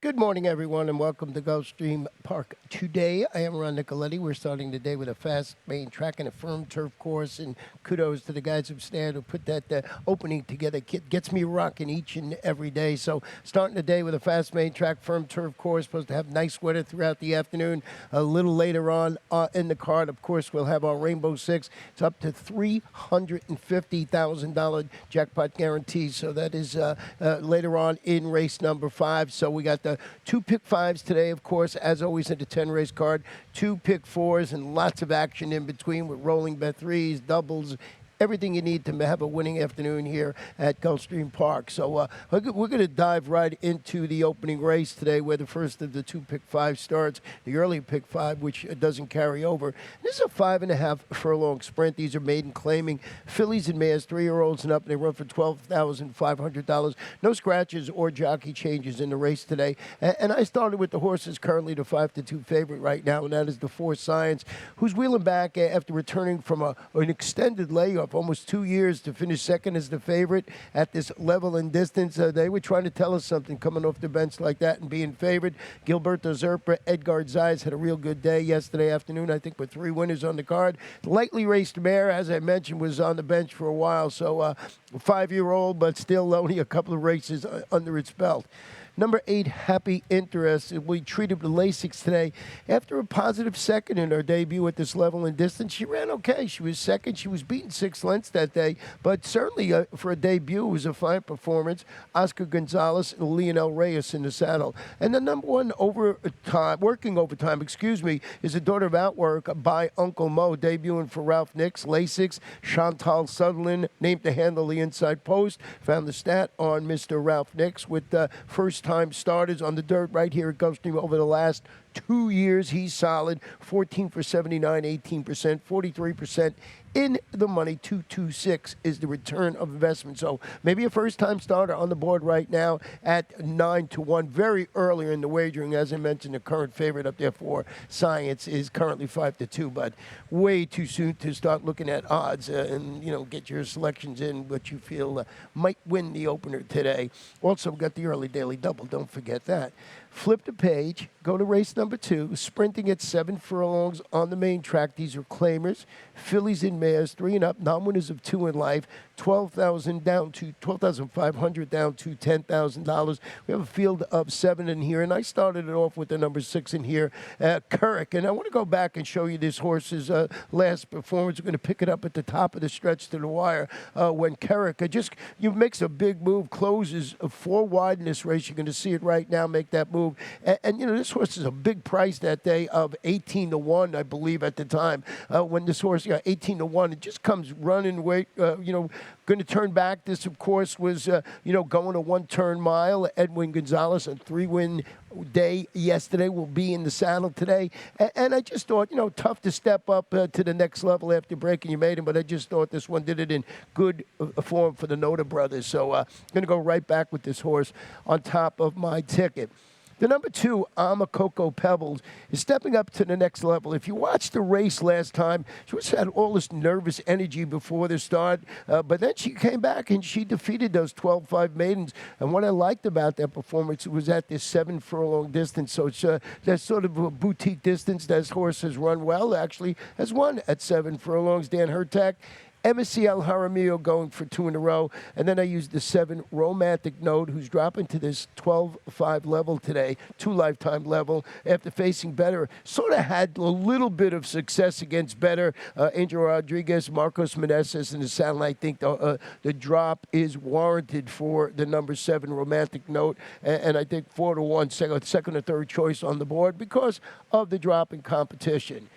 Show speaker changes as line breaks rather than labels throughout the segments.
Good morning, everyone, and welcome to Gulfstream Park. Today, I am Ron Nicoletti. We're starting the day with a fast main track and a firm turf course, and kudos to the guys upstairs who put that opening together. Gets me rocking each and every day. So, starting the day with a fast main track, firm turf course, supposed to have nice weather throughout the afternoon. A little later on in the card, of course, we'll have our Rainbow Six. It's up to $350,000 jackpot guarantee. So, that is later on in race number 5. So, we got the two pick fives today, of course, as always in the 10 race card, two pick fours, and lots of action in between with rolling bet threes, doubles, everything you need to have a winning afternoon here at Gulfstream Park. So we're going to dive right into the opening race today, where the first of the two pick five starts, the early pick five, which doesn't carry over. This is a 5.5 furlong sprint. These are maiden claiming fillies and mares, 3-year-olds and up. They run for $12,500. No scratches or jockey changes in the race today. And I started with the horses currently the 5-2 favorite right now, and that is the Four Science, who's wheeling back after returning from an extended layoff, almost 2 years, to finish second as the favorite at this level and distance. They were trying to tell us something coming off the bench like that and being favored. Gilberto Zerpa, Edgar Zayas had a real good day yesterday afternoon, I think, with 3 winners on the card. The lightly raced mare, as I mentioned, was on the bench for a while, so a 5-year-old, but still only a couple of races under its belt. Number 8, Happy Interest, we treated with Lasix today. After a positive second in her debut at this level and distance, she ran okay. She was second. She was beaten 6 lengths that day, but certainly for a debut, it was a fine performance. Oscar Gonzalez and Leonel Reyes in the saddle. And the number 1 working overtime, is a daughter of Outwork by Uncle Mo, debuting for Ralph Nix. Lasix, Chantal Sutherland, named to handle the inside post. Found the stat on Mr. Ralph Nix with first-time starters on the dirt right here at Gulfstream over the last 2 years. He's solid. 14 for 79, 18%, 43% in the money. 226 is the return of investment. So maybe a first-time starter on the board right now at 9-1. Very early in the wagering, as I mentioned, the current favorite up there for Science is currently 5-2, but way too soon to start looking at odds and get your selections in what you feel might win the opener today. Also got the early daily double. Don't forget that. Flip the page, go to race number 2, sprinting at 7 furlongs on the main track. These are claimers, fillies and mares, 3 and up, non-winners of 2 in life, $12,500 down to $10,000. We have a field of 7 in here, and I started it off with the number 6 in here, Currick. And I want to go back and show you this horse's last performance. We're going to pick it up at the top of the stretch to the wire when Currick makes a big move, closes 4 wide in this race. You're going to see it right now, make that move. And this horse is a big price that day of 18-1, I believe, at the time. When this horse, 18-1, it just comes running, going to turn back. This, of course, was, going a 1-turn mile. Edwin Gonzalez, a 3-win day yesterday, will be in the saddle today. And I just thought, tough to step up to the next level after breaking you made him, but I just thought this one did it in good form for the Noda brothers. So going to go right back with this horse on top of my ticket. The number 2, Coco Pebbles, is stepping up to the next level. If you watched the race last time, she just had all this nervous energy before the start, but then she came back and she defeated those 12-5 maidens. And what I liked about that performance was at this 7 furlong distance. So it's that's sort of a boutique distance. This horse has run well, actually has won at 7 furlongs. Dan Hertak, MSCL Jaramillo going for 2 in a row. And then I used the 7 Romantic Note, who's dropping to this 12-5 level today, 2 lifetime level, after facing better. Sort of had a little bit of success against better. Angel Rodriguez, Marcos Meneses in the saddle. I think the drop is warranted for the number 7 Romantic Note. And I think 4-1, second or third choice on the board because of the drop in competition.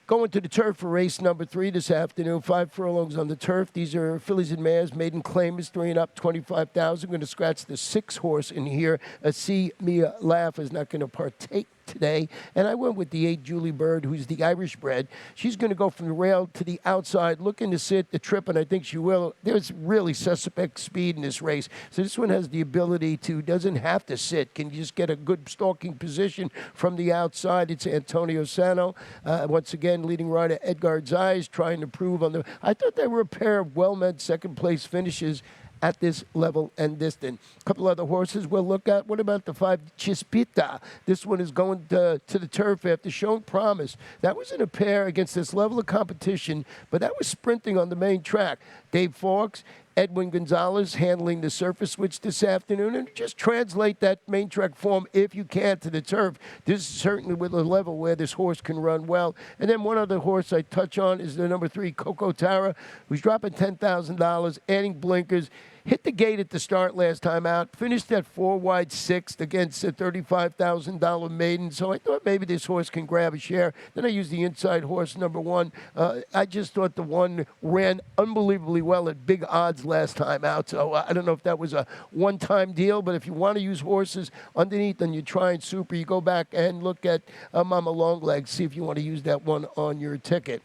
Going to the turf for race number 3 this afternoon. 5 furlongs on the turf. These are fillies and mares, maiden claimers, 3 and up, 25,000. Going to scratch the 6 horse in here. See Mia Laugh is not going to partake today. And I went with the 8 Julie Bird, who's the Irish bred. She's going to go from the rail to the outside, looking to sit the trip, and I think she will. There's really suspect speed in this race. So this one has the ability to, doesn't have to sit, can just get a good stalking position from the outside. It's Antonio Sano. Once again, leading rider Edgar Zayas trying to prove on the, I thought they were a pair of well-meant second-place finishes at this level and distance. A couple other horses we'll look at. What about the 5 Chispita? This one is going to the turf after showing promise. That was in a pair against this level of competition, but that was sprinting on the main track. Dave Fawkes, Edwin Gonzalez handling the surface switch this afternoon, and just translate that main track form if you can to the turf. This is certainly with a level where this horse can run well. And then one other horse I touch on is the number 3 Coco Tara, who's dropping $10,000, adding blinkers. Hit the gate at the start last time out. Finished at 4 wide 6th against a $35,000 maiden. So I thought maybe this horse can grab a share. Then I used the inside horse, number 1. I just thought the 1 ran unbelievably well at big odds last time out. So I don't know if that was a one-time deal, but if you want to use horses underneath and you're trying super, you go back and look at Mama Longlegs, see if you want to use that one on your ticket.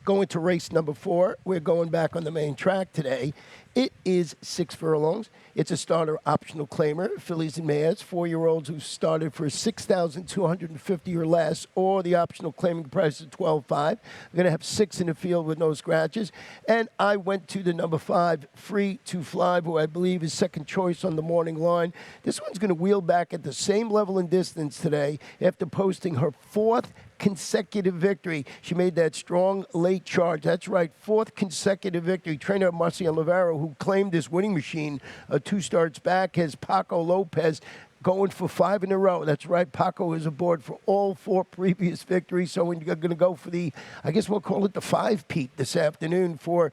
Going to race number 4. We're going back on the main track today. It is 6 furlongs. It's a starter optional claimer, fillies and mares, 4-year-olds who started for $6,250 or less, or the optional claiming price is $12,500. I'm going to have 6 in the field with no scratches. And I went to the number 5, Free to Fly, who I believe is second choice on the morning line. This one's going to wheel back at the same level and distance today after posting her 4th consecutive victory. She made that strong late charge. That's right, 4th consecutive victory. Trainer Marcial Navarro, who claimed this winning machine 2 starts back, has Paco Lopez going for 5 in a row. That's right, Paco is aboard for all 4 previous victories. So we're going to go for the, I guess we'll call it the 5-peat this afternoon for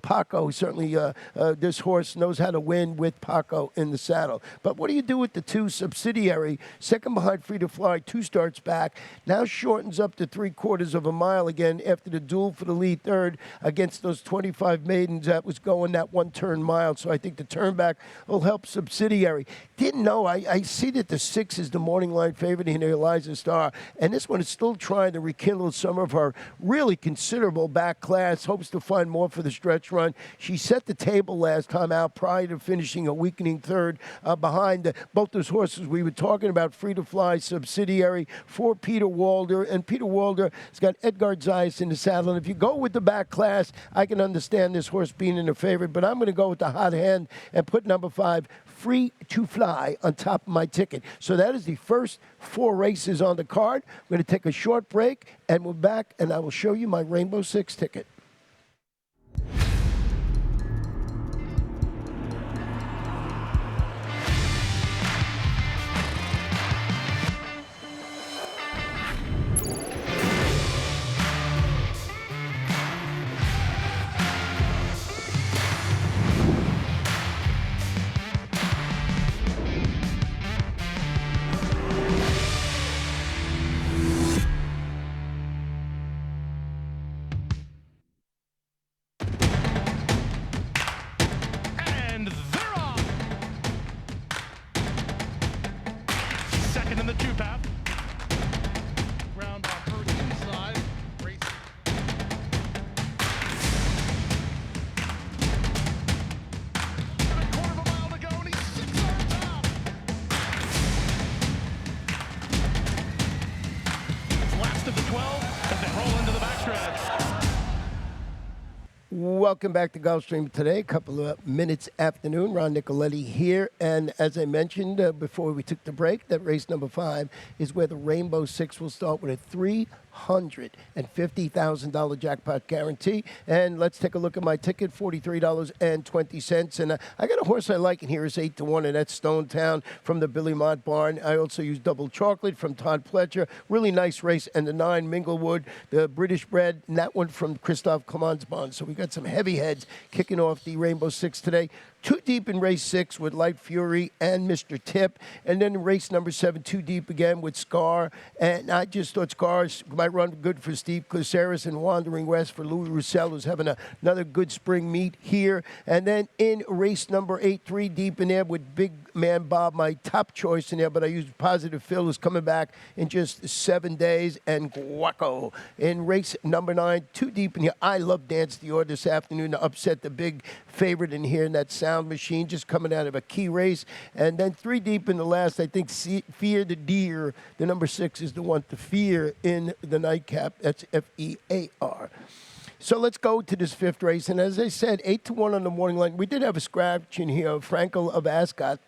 Paco. Certainly this horse knows how to win with Paco in the saddle. But what do you do with the 2 subsidiary, second behind Free to Fly, 2 starts back, now shortens up to 3/4 of a mile again after the duel for the lead third against those 25 maidens that was going that 1-turn mile. So I think the turn back will help subsidiary. Didn't know, I see that the 6 is the morning line favorite in Eliza Starr, and this one is still trying to rekindle some of her really considerable back class, hopes to find more for the stretch run. She set the table last time out prior to finishing a weakening third behind both those horses we were talking about, Free to Fly, subsidiary for Peter Walder, and Peter Walder has got Edgar Zayas in the saddle, and if you go with the back class, I can understand this horse being in the favorite, but I'm going to go with the hot hand and put number 5, Free to Fly, on top of my ticket. So that is the first 4 races on the card. I'm going to take a short break, and we're back, and I will show you my Rainbow 6 ticket.
In the 2 path. Round off her inside. Race. A 1/4 of a mile to go, and he's 6 yards out. It's last of the 12 as they roll into the backstretch.
Welcome back to Gulfstream today. A couple of minutes afternoon. Ron Nicoletti here. And as I mentioned before we took the break, that race number 5 is where the Rainbow 6 will start with a $350,000 jackpot guarantee. And let's take a look at my ticket, $43.20. And I got a horse I like in here, is 8-1, and that's Stone Town from the Billy Mott barn. I also use Double Chocolate from Todd Pletcher. Really nice race. And the 9, Minglewood, the British bred, and that one from Christophe Clement's barn. So we got some heavy heads kicking off the Rainbow 6 today. 2 deep in race 6 with Light Fury and Mr. Tip. And then in race number 7, 2 deep again with Scar. And I just thought Scar might run good for Steve Caceres and Wandering West for Louis Roussel, who's having another good spring meet here. And then in race number 8, 3 deep in there with Big Man Bob, my top choice in there, but I used Positive Phil, who's coming back in just 7 days, and Guaco. In race number 9, 2 deep in here. I love Dance Dior this afternoon to upset the big favorite in here in that Sound Machine, just coming out of a key race. And then 3 deep in the last, I think Fear the Deer, the number 6 is the one to fear in the nightcap. That's Fear. So let's go to this fifth race. And as I said, 8-1 on the morning line. We did have a scratch in here. Frankel of Ascot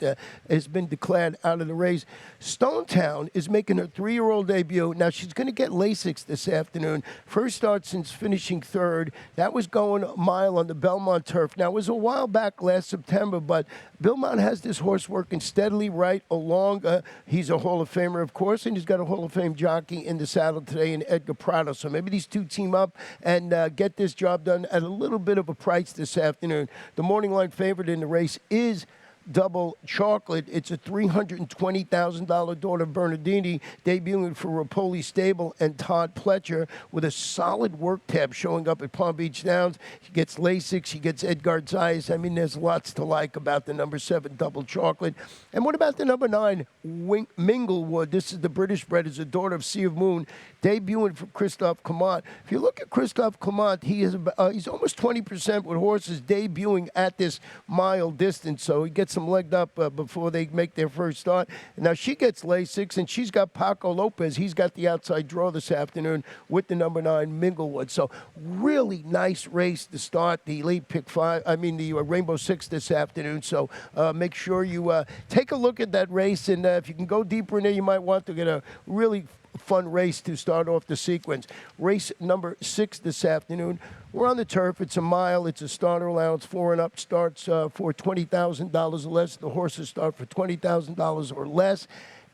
has been declared out of the race. Stonetown is making her 3-year-old debut. Now, she's going to get Lasix this afternoon. First start since finishing third. That was going a mile on the Belmont turf. Now, it was a while back last September, but Belmont has this horse working steadily right along. He's a Hall of Famer, of course, and he's got a Hall of Fame jockey in the saddle today in Edgar Prado. So maybe these two team up and get this job done at a little bit of a price this afternoon. The morning line favorite in the race is Double Chocolate. It's a $320,000 daughter Bernardini debuting for Rapoli Stable and Todd Pletcher with a solid work tab showing up at Palm Beach Downs. She gets Lasix. She gets Edgar Zayas. I mean, there's lots to like about the number 7 Double Chocolate. And what about the number 9 Minglewood? This is the British bred. Is a daughter of Sea of Moon debuting for Christophe Clement. If you look at Christophe Clement, he's almost 20% with horses debuting at this mile distance. So he gets them legged up before they make their first start. And now she gets Lasix, and she's got Paco Lopez. He's got the outside draw this afternoon with the number 9 Minglewood. So really nice race to start the late pick 5. I mean the Rainbow 6 this afternoon. So make sure you take a look at that race, and if you can go deeper in there, you might want to get a really fun race to start off the sequence. Race number 6 this afternoon. We're on the turf. It's a mile. It's a starter allowance. 4 and up starts for $20,000 or less. The horses start for $20,000 or less.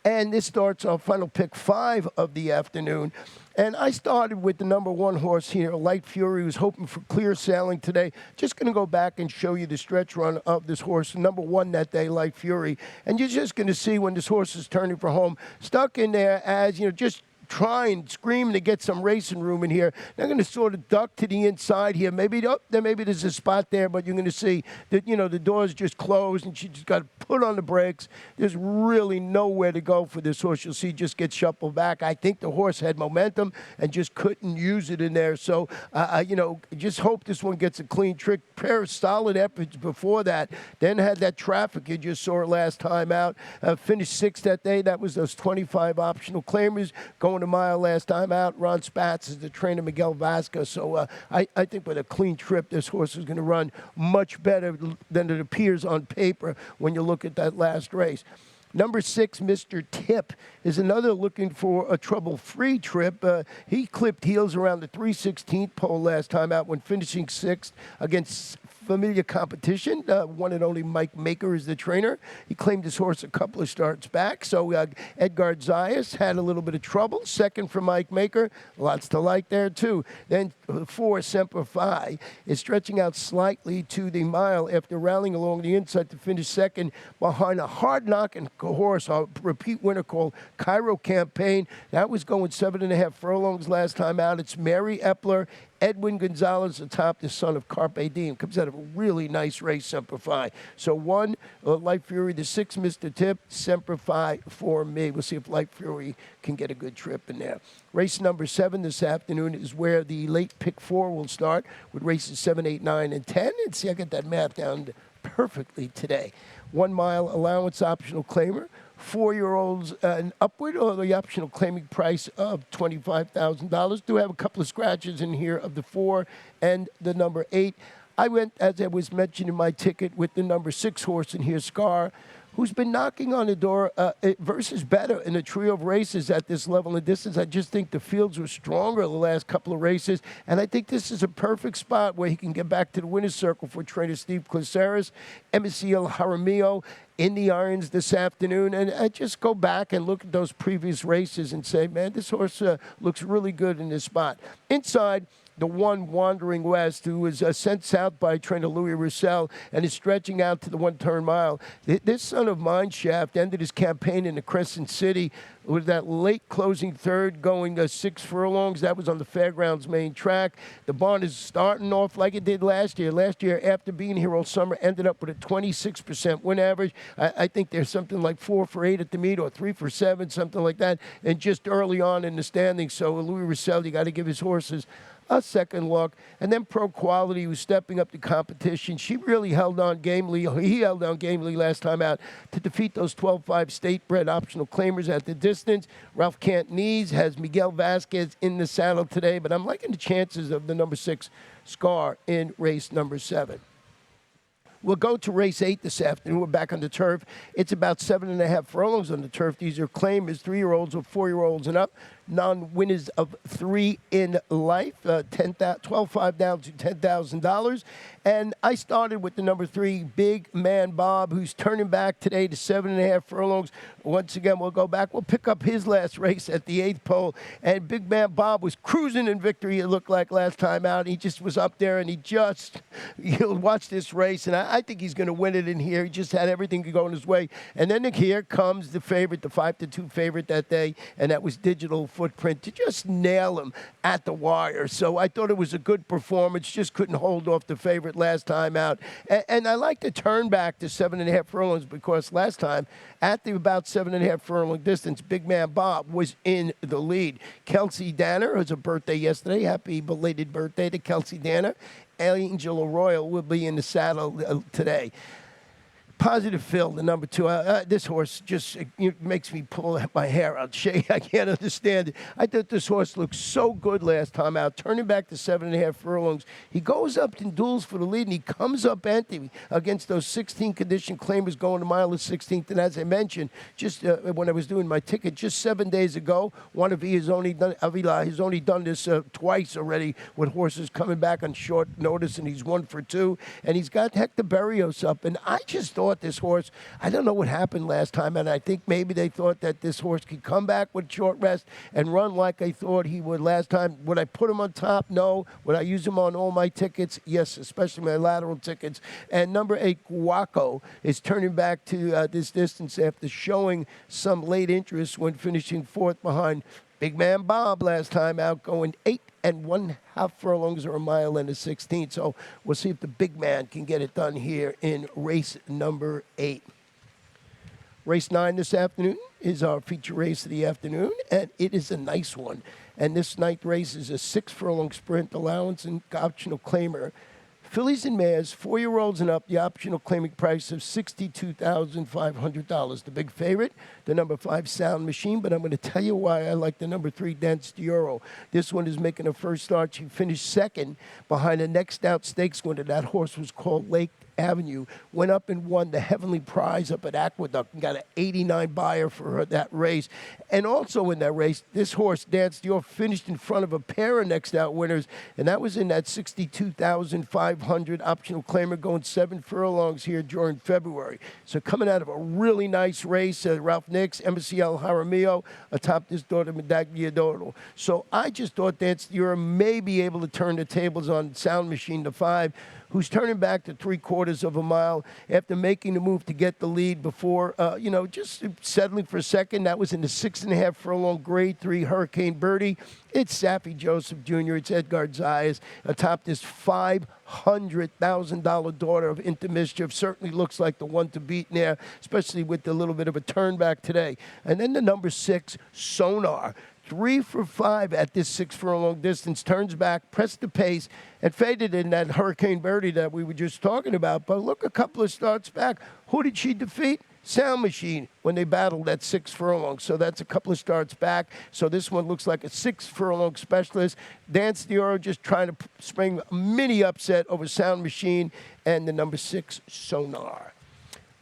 And this starts our final pick 5 of the afternoon. And I started with the number 1 horse here, Light Fury, who's hoping for clear sailing today. Just going to go back and show you the stretch run of this horse, number 1 that day, Light Fury. And you're just going to see when this horse is turning for home, stuck in there as, just trying, screaming to get some racing room in here. They're going to sort of duck to the inside here. Maybe there's a spot there, but you're going to see that, the door's just closed, and she just got to put on the brakes. There's really nowhere to go for this horse. You'll see just get shuffled back. I think the horse had momentum and just couldn't use it in there. So, just hope this one gets a clean trick. Pair of solid efforts before that. Then had that traffic you just saw last time out. Finished 6th that day. That was those 25 optional claimers going a mile last time out. Ron Spatz is the trainer, Miguel Vasquez. So I think with a clean trip, this horse is going to run much better than it appears on paper when you look at that last race. Number 6, Mr. Tip, is another looking for a trouble-free trip. He clipped heels around the 3/16th pole last time out when finishing 6th against familiar competition. One and only Mike Maker is the trainer. He claimed his horse a couple of starts back. So Edgar Zayas had a little bit of trouble. 2nd for Mike Maker. Lots to like there, too. Then 4, Semper Fi, is stretching out slightly to the mile after rallying along the inside to finish 2nd behind a hard-knocking horse, a repeat winner called Cairo Campaign. That was going 7.5 furlongs last time out. It's Mary Epler, Edwin Gonzalez atop, the son of Carpe Diem. Comes out of a really nice race, Semper Fi. So 1, Light Fury. The 6, Mr. Tip. Semper Fi for me. We'll see if Light Fury can get a good trip in there. Race number 7 this afternoon is where the late pick 4 will start with races 7, 8, 9, and 10. And see, I got that math down perfectly today. 1 mile allowance optional claimer. 4-year-olds and upward, or the optional claiming price of $25,000. Do have a couple of scratches in here of the 4 and the number 8. I went, as I was mentioned in my ticket, with the number 6 horse in here, Scar, who's been knocking on the door versus better in a trio of races at this level and distance. I just think the fields were stronger the last couple of races, and I think this is a perfect spot where he can get back to the winner's circle for trainer Steve Caceres, Emiciel Jaramillo in the irons this afternoon. And I just go back and look at those previous races and say, man, this horse looks really good in this spot. Inside, the 1 Wandering West, who was sent south by trainer Louis Roussel and is stretching out to the 1-turn mile. This son of Mineshaft ended his campaign in the Crescent City with that late closing third going 6 furlongs. That was on the Fairgrounds main track. The barn is starting off like it did last year. Last year, after being here all summer, ended up with a 26% win average. I think there's something like 4 for 8 at the meet or 3 for 7, something like that, and just early on in the standings. So Louis Roussel, you got to give his horses a second look. And then Pro Quality, who's stepping up the competition. She really held on gamely. He held on gamely last time out to defeat those 12-5 state-bred optional claimers at the distance. Ralph Cantonese has Miguel Vasquez in the saddle today, but I'm liking the chances of the number 6 Scar in race number 7. We'll go to race 8 this afternoon. We're back on the turf. It's about 7.5 furlongs on the turf. These are claimers, 3-year-olds or 4-year-olds and up. Non-winners of 3 in life, 12.5 down to $10,000. And I started with the number 3, Big Man Bob, who's turning back today to 7.5 furlongs. Once again, we'll go back. We'll pick up his last race at the 8th pole. And Big Man Bob was cruising in victory, it looked like, last time out. He just was up there, and you'll watch this race, and I think he's going to win it in here. He just had everything going his way. And then here comes the favorite, the 5-2 favorite that day, and that was Digital Footprint, to just nail him at the wire. So I thought it was a good performance. Just couldn't hold off the favorite last time out. And I like to turn back to 7.5 furlongs because last time, at the about 7.5 furlong distance, Big Man Bob was in the lead. Kelsey Danner has a birthday yesterday. Happy belated birthday to Kelsey Danner. Angel Arroyo will be in the saddle today. Positive Phil, the number 2. This horse just makes me pull my hair out. Shay, I can't understand it. I thought this horse looked so good last time out, turning back to 7.5 furlongs. He goes up in duels for the lead, and he comes up empty against those 16 condition claimers going to mile of 16th. And as I mentioned, just when I was doing my ticket just 7 days ago, Avila has only done this twice already with horses coming back on short notice, and he's 1 for 2. And he's got Hector Berrios up, and I just thought this horse, I don't know what happened last time, and I think maybe they thought that this horse could come back with short rest and run like I thought he would last time. Would I put him on top? No. Would I use him on all my tickets? Yes, especially my lateral tickets. And number 8, Guaco, is turning back to this distance after showing some late interest when finishing 4th behind Big Man Bob last time out, going 8.5 furlongs or a mile and a 16th. So we'll see if the big man can get it done here in race number 8. Race 9 this afternoon is our feature race of the afternoon, and it is a nice one. And this 9th race is a 6 furlong sprint allowance and optional claimer. Fillies and mares, 4-year-olds and up, the optional claiming price of $62,500. The big favorite, the number 5 Sound Machine, but I'm going to tell you why I like the number 3 Dance Dioro. This one is making a first start. She finished 2nd behind a next out stakes winner. That horse was called Lake Avenue, went up and won the Heavenly Prize up at Aqueduct and got an 89 buyer for her that race. And also in that race, this horse, Dance Dior, finished in front of a pair of next out winners, and that was in that 62,500 optional claimer, going 7 furlongs here during February. So coming out of a really nice race, Ralph Nix, MCL Jaramillo, atop this daughter Medagliadoro. So I just thought Dance Dior may be able to turn the tables on Sound Machine to 5, who's turning back to 3/4 of a mile after making the move to get the lead before, just settling for second. That was in the 6.5 furlong grade 3 Hurricane Birdie. It's Saffie Joseph Jr., it's Edgar Zayas atop this $500,000 daughter of Into Mischief. Certainly looks like the one to beat there, especially with the little bit of a turn back today. And then the number 6, Sonar. 3 for 5 at this 6 furlong distance, turns back, pressed the pace, and faded in that Hurricane Birdie that we were just talking about. But look, a couple of starts back. Who did she defeat? Sound Machine when they battled at 6 furlongs. So that's a couple of starts back. So this one looks like a 6 furlong specialist. Dance Dioro just trying to spring a mini upset over Sound Machine and the number 6, Sonar.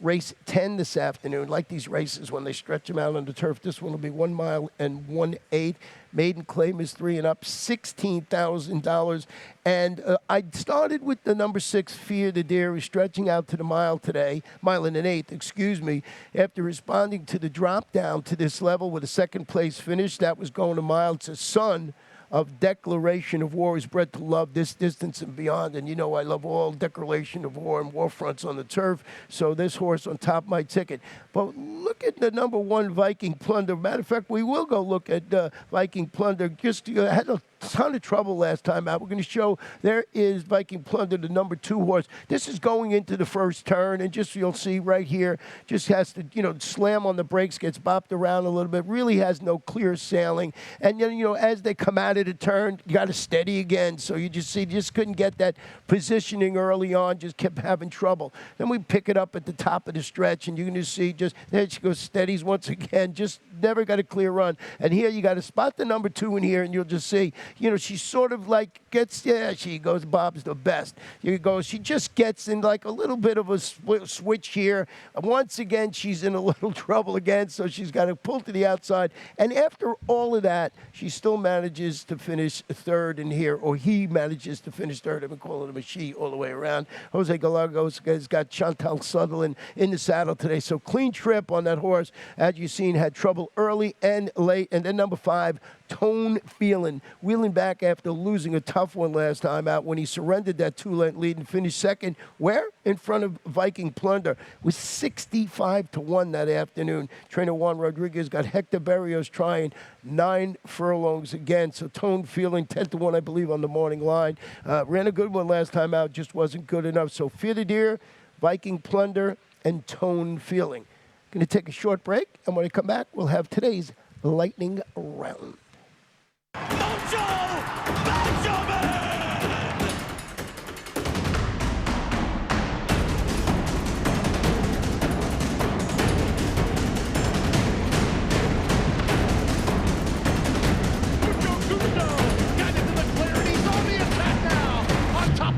Race 10 this afternoon. Like these races when they stretch them out on the turf, this one will be 1 mile and 1/8. Maiden claim is 3 and up, $16,000. And I started with the number 6, Fear the Deer, who's stretching out to the mile today, mile and an 1/8, after responding to the drop down to this level with a 2nd place finish. That was going a mile. It's a son of Declaration of War, is bred to love this distance and beyond. And you know I love all Declaration of War and war fronts on the turf. So this horse on top of my ticket. But look at the number 1 Viking Plunder. Matter of fact, we will go look at Viking Plunder. Just had a ton of trouble last time out. We're going to show there is Viking Plunder, the number 2 horse. This is going into the first turn, and just you'll see right here, just has to, slam on the brakes, gets bopped around a little bit, really has no clear sailing. And then, as they come out of the turn, you got to steady again. So you just couldn't get that positioning early on, just kept having trouble. Then we pick it up at the top of the stretch, and you're going to see just, there she goes, steadies once again, just never got a clear run. And here you got to spot the number 2 in here, and you'll just see, she sort of like gets, she goes, Bob's the best. She just gets in like a little bit of a switch here. Once again, she's in a little trouble again, so she's got to pull to the outside. And after all of that, she still manages to finish third in here, or he manages to finish third. I've been calling him a she all the way around. Jose Galagos has got Chantal Sutherland in the saddle today. So clean trip on that horse. As you've seen, had trouble early and late. And then number 5, Tone Feeling, wheeling back after losing a tough one last time out when he surrendered that 2-length lead and finished second. Where? In front of Viking Plunder. Was 65-1 that afternoon. Trainer Juan Rodriguez got Hector Berrios trying 9 furlongs again. So Tone Feeling 10-1, I believe, on the morning line. Ran a good one last time out, just wasn't good enough. So Fear the Deer, Viking Plunder, and Tone Feeling. Going to take a short break, and when I come back, we'll have today's lightning round.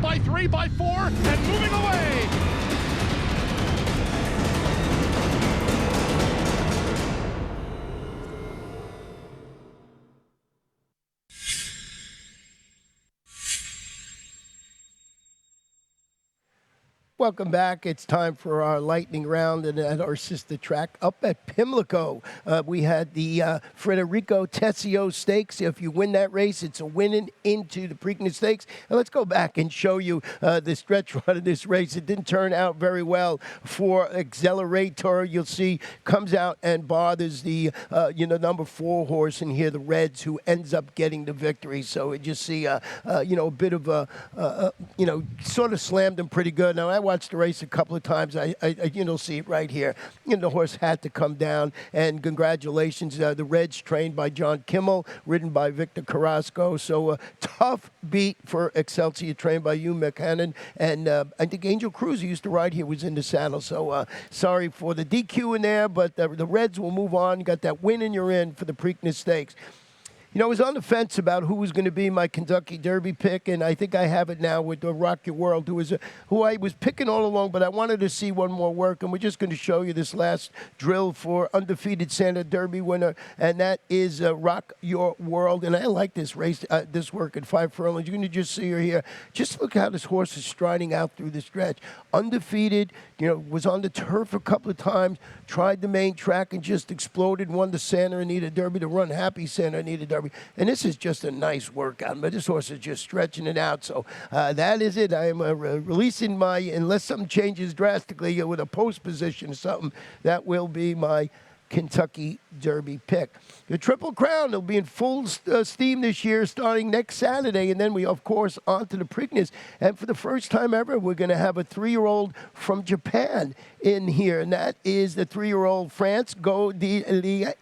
By 3, by 4, and moving away.
Welcome back. It's time for our lightning round and at our sister track up at Pimlico. We had the Federico Tessio Stakes. If you win that race, it's a winning into the Preakness Stakes. And let's go back and show you the stretch run of this race. It didn't turn out very well for Accelerator. You'll see comes out and bothers the number 4 horse in here, the Reds, who ends up getting the victory. So we just see a bit of a sort of slammed him pretty good. Now I watched the race a couple of times. I see it right here. The horse had to come down, and congratulations. The Reds trained by John Kimmel, ridden by Victor Carrasco. So a tough beat for Excelsior, trained by Hugh McHannon. And I think Angel Cruz, who used to ride here, was in the saddle. So sorry for the DQ in there, but the Reds will move on. You got that win and you're in for the Preakness Stakes. I was on the fence about who was going to be my Kentucky Derby pick, and I think I have it now with Rock Your World, who I was picking all along, but I wanted to see one more work, and we're just going to show you this last drill for undefeated Santa Derby winner, and that is Rock Your World. And I like this race, this work at 5 furlongs. You're going to just see her here. Just look how this horse is striding out through the stretch. Undefeated, was on the turf a couple of times, tried the main track and just exploded, won the Santa Anita Derby, the Run Happy Santa Anita Derby. And this is just a nice workout, but this horse is just stretching it out. So that is it. I am releasing unless something changes drastically with a post position or something, that will be my Kentucky Derby pick. The Triple Crown will be in full steam this year, starting next Saturday, and then we, of course, on to the Preakness. And for the first time ever, we're going to have a 3-year-old from Japan in here, and that is the 3-year-old France Go Di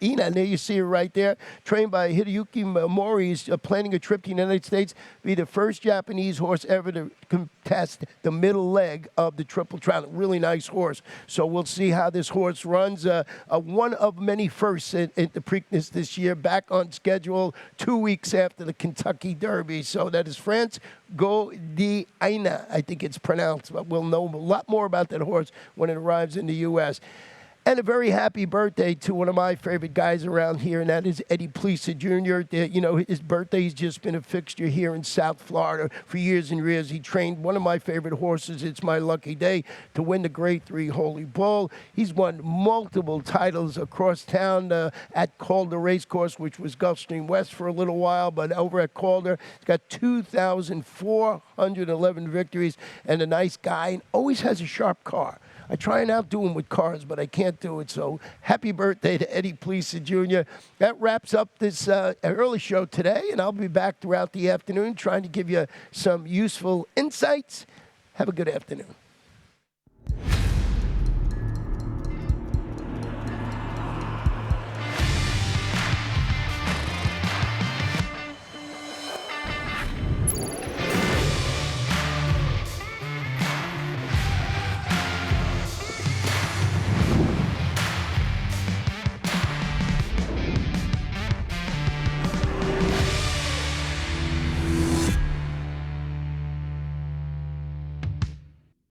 Ina. And there you see her right there, trained by Hideyuki Mori. He's planning a trip to the United States, be the first Japanese horse ever to contest the middle leg of the Triple Crown. Really nice horse. So we'll see how this horse runs. One of many firsts at the Preakness this year, back on schedule 2 weeks after the Kentucky Derby. So that is France Go Di Ina, I think it's pronounced, but we'll know a lot more about that horse when it arrives in the U.S. And a very happy birthday to one of my favorite guys around here, and that is Eddie Plesa Jr. His birthday's just been a fixture here in South Florida for years and years. He trained one of my favorite horses, It's My Lucky Day, to win the Grade 3 Holy Bull. He's won multiple titles across town at Calder Racecourse, which was Gulfstream West for a little while, but over at Calder, he's got 2,411 victories, and a nice guy, and always has a sharp car. I try and outdo him with cars, but I can't do it. So happy birthday to Eddie Pleasa Jr. That wraps up this early show today, and I'll be back throughout the afternoon trying to give you some useful insights. Have a good afternoon.